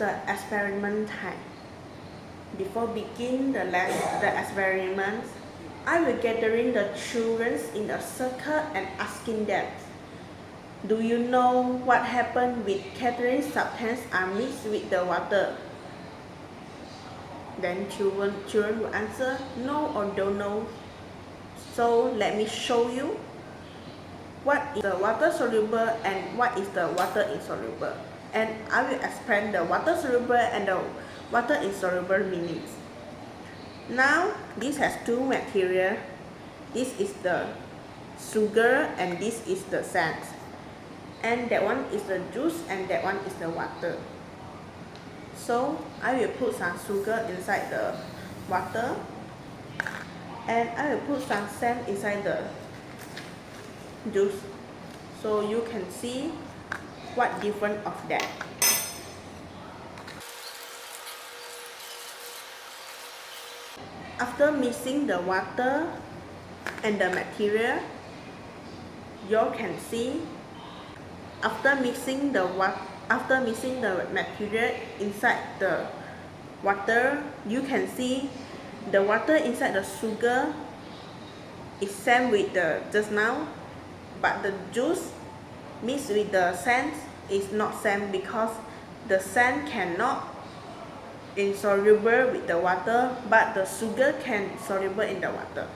the experiment time. Before begin the experiments, I will gathering the children in a circle and asking them, do you know what happened with catering substance are mixed with the water? Then children will answer no or don't know. So let me show you what is the water-soluble and what is the water-insoluble. And I will explain the water-soluble and the water-insoluble meanings. Now, this has two materials. This is the sugar and this is the sand. And that one is the juice and that one is the water. So, I will put some sugar inside the water. And I will put some sand inside the juice. So you can see what difference of that. After mixing the water and the material, you can see after mixing the material inside the water, you can see the water inside the sugar is same with the just now, but the juice mixed with the sand is not same because the sand cannot insoluble with the water, but the sugar can soluble in the water.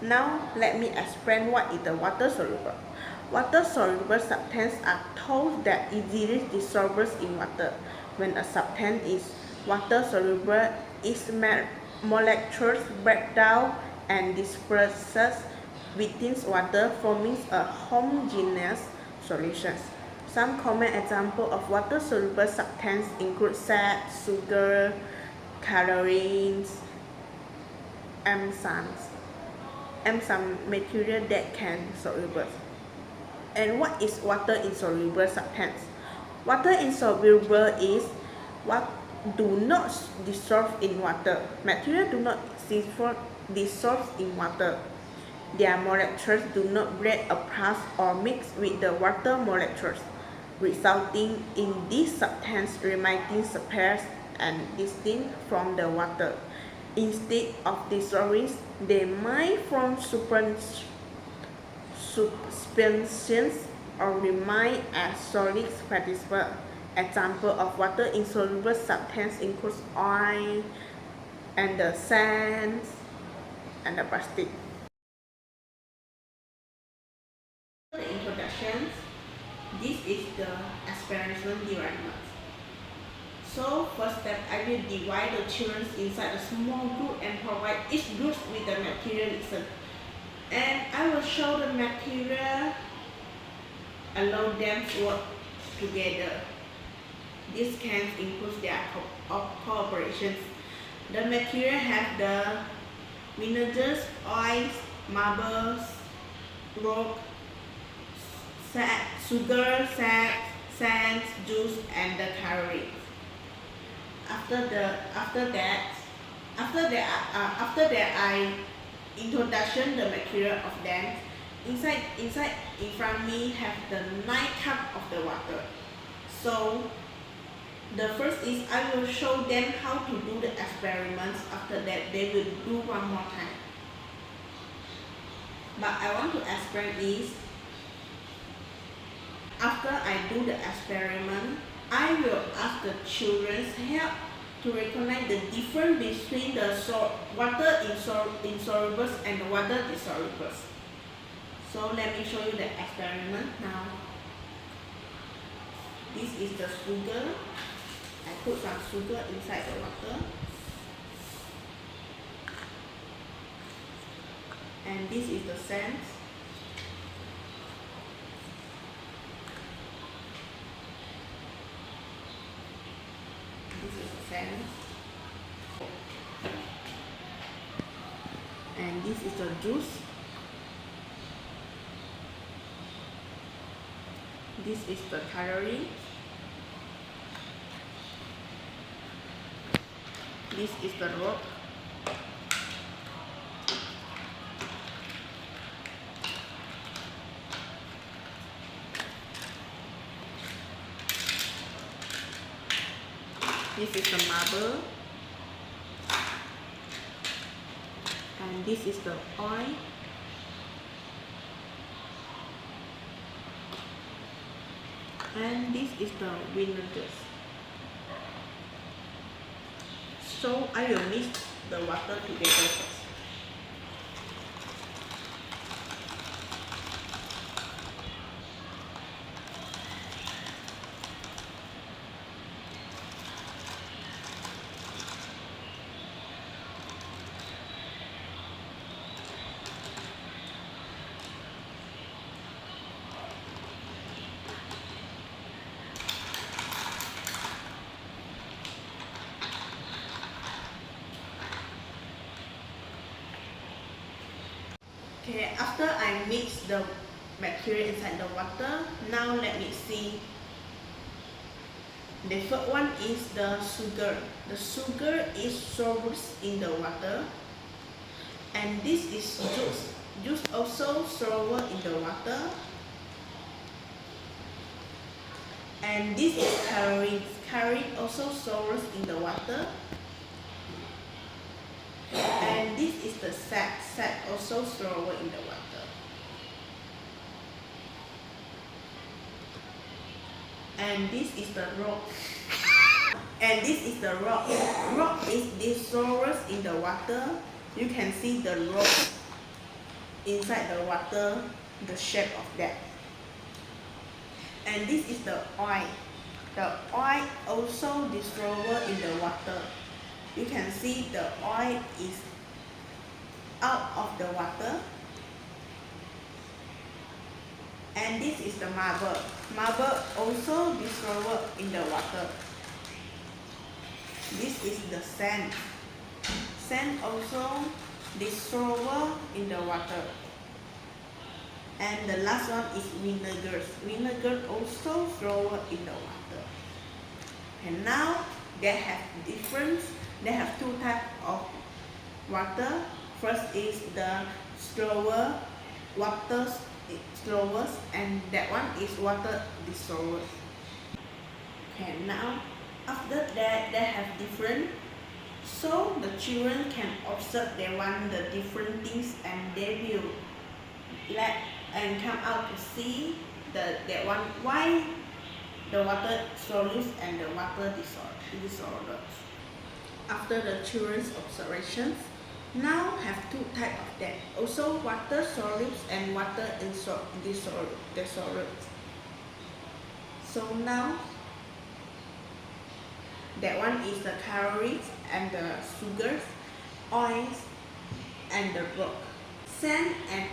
Now let me explain what is the water-soluble. Water-soluble substances are those that easily dissolves in water. When a substance is water-soluble, its molecules break down and disperses within water, forming a homogeneous solution. Some common examples of water-soluble substances include salt, sugar, chlorines, and some material that can soluble. And what is water-insoluble substance? Water-insoluble is what do not dissolve in water. Material do not dissolve in water. Their molecules do not break apart or mix with the water molecules, resulting in this substance remaining separate and distinct from the water. Instead of dissolving, they might form suspensions or remain as solid particles. Examples of water-insoluble substances include oil and the sand and the plastic. The introduction. This is the experiment development. So first step, I will divide the children inside a small group and provide each group with the material lesson. And I will show the material, allow them to work together. This can include their cooperation. The material have the minerals, oils, marbles, rock, sugar, sand, juice, and the calories. After that, I introduction the material of them. Inside in front of me have the 9 cups of the water. So the first is I will show them how to do the experiments. After that, they will do one more time. But I want to explain is, after I do the experiment, I will ask the children's help to recognize the difference between the water-insolubles and the water-dissolubles. So let me show you the experiment now. This is the sugar. I put some sugar inside the water. And this is the sand. This is the sand. And this is the juice. This is the calorie. This is the rock. This is the marble. And this is the oil. And this is the vinegar. So I will mix the water together first. Okay, after I mix the material inside the water, now let me see. The first one is the sugar. The sugar is dissolved in the water. And this is juice. Juice also dissolved in the water. And this is calories. Calories also dissolved in the water. And this is the salt. Salt also dissolved in the water. And this is the rock. And this is the rock. Rock is dissolved in the water. You can see the rock inside the water, the shape of that. And this is the oil. The oil also dissolved in the water. You can see the oil is out of the water. And this is the marble. Marble also dissolved in the water. This is the sand. Sand also dissolved in the water. And the last one is vinegar. Vinegar also dissolved in the water. And now they have two types of water. First is the slower water dissolved, and that one is water dissolved. Okay, now after that they have different, so the children can observe they want the different things, and they will let and come out to see that one why the water solutes and the water dissolved. After the children's observations, now have two types of that. Also water-soluble and water-insoluble. So now that one is the calories and the sugars, oils and the rock. Sand and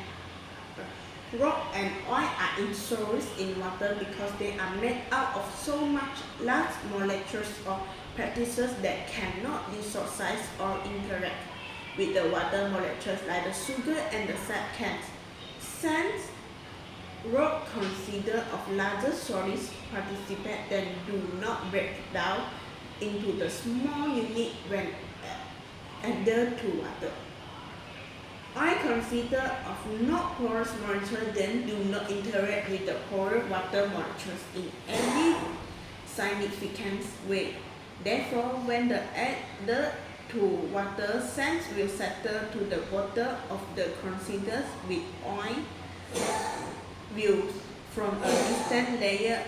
rock and oil are insoluble in water because they are made out of so much large molecules or particles that cannot dissociate or interact with the water molecules like the sugar and the salt cans. Sand, rock consider of larger solid participants that do not break down into the small unit when added to water. I consider of not porous molecules then do not interact with the porous water molecules in any significant way. Therefore, when the added to water, sands will settle to the bottom of the containers with oil will from a distant layer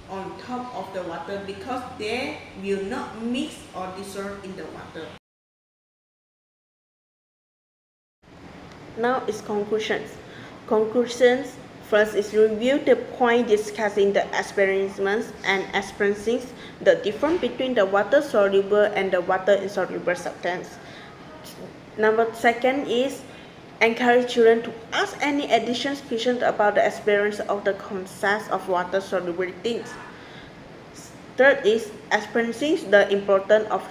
on top of the water because they will not mix or dissolve in the water. Now is conclusions. Conclusions first is review the point discussing the experiments and experiencing the difference between the water-soluble and the water-insoluble substance. Second is encourage children to ask any additional questions about the experience of the concepts of water-soluble things. Third is experiencing the importance of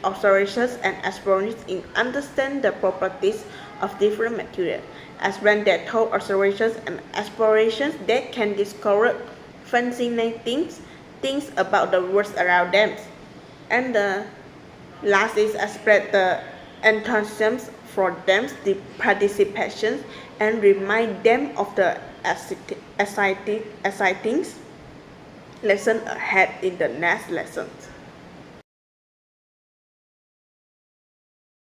observations and explorations in understanding the properties of different materials. Explain that through observations and explorations they can discover fascinating things about the world around them. And the last is express the enthusiasm for them, the participation, and remind them of the exciting lesson ahead in the next lessons.